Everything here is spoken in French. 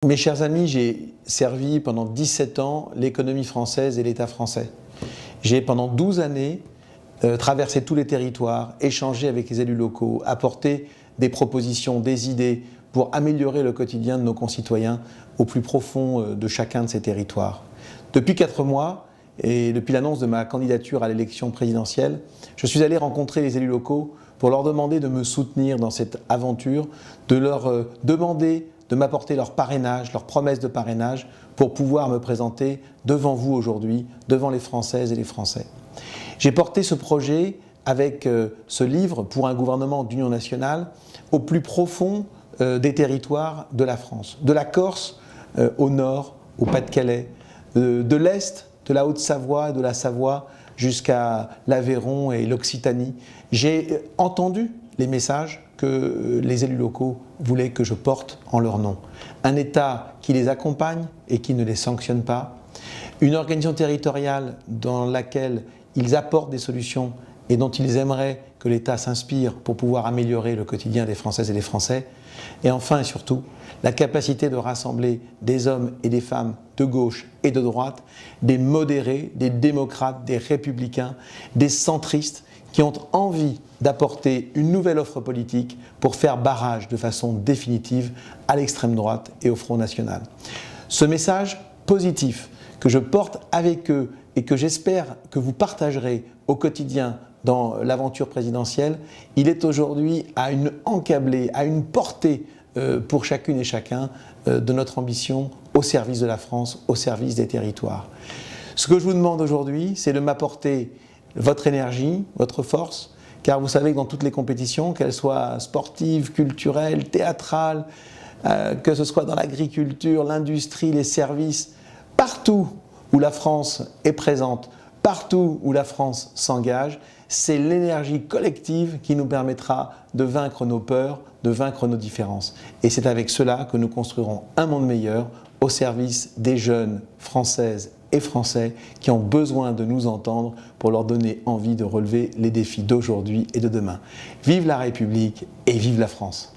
Mes chers amis, j'ai servi pendant 17 ans l'économie française et l'État français. J'ai pendant 12 années traversé tous les territoires, échangé avec les élus locaux, apporté des propositions, des idées pour améliorer le quotidien de nos concitoyens au plus profond de chacun de ces territoires. Depuis 4 mois, et depuis l'annonce de ma candidature à l'élection présidentielle, je suis allé rencontrer les élus locaux pour leur demander de me soutenir dans cette aventure, de leur demander de m'apporter leur parrainage, leur promesse de parrainage pour pouvoir me présenter devant vous aujourd'hui, devant les Françaises et les Français. J'ai porté ce projet avec ce livre pour un gouvernement d'union nationale au plus profond des territoires de la France, de la Corse au nord, au Pas-de-Calais, de l'Est, de la Haute-Savoie, de la Savoie jusqu'à l'Aveyron et l'Occitanie. J'ai entendu les messages que les élus locaux voulaient que je porte en leur nom. Un État qui les accompagne et qui ne les sanctionne pas. Une organisation territoriale dans laquelle ils apportent des solutions et dont ils aimeraient que l'État s'inspire pour pouvoir améliorer le quotidien des Françaises et des Français. Et enfin et surtout, la capacité de rassembler des hommes et des femmes de gauche et de droite, des modérés, des démocrates, des républicains, des centristes qui ont envie d'apporter une nouvelle offre politique pour faire barrage de façon définitive à l'extrême droite et au Front National. Ce message positif que je porte avec eux et que j'espère que vous partagerez au quotidien dans l'aventure présidentielle, il est aujourd'hui à une encablée, à une portée pour chacune et chacun de notre ambition au service de la France, au service des territoires. Ce que je vous demande aujourd'hui, c'est de m'apporter votre énergie, votre force, car vous savez que dans toutes les compétitions, qu'elles soient sportives, culturelles, théâtrales, que ce soit dans l'agriculture, l'industrie, les services, partout où la France est présente, partout où la France s'engage, c'est l'énergie collective qui nous permettra de vaincre nos peurs, de vaincre nos différences. Et c'est avec cela que nous construirons un monde meilleur au service des jeunes Françaises et Français qui ont besoin de nous entendre pour leur donner envie de relever les défis d'aujourd'hui et de demain. Vive la République et vive la France!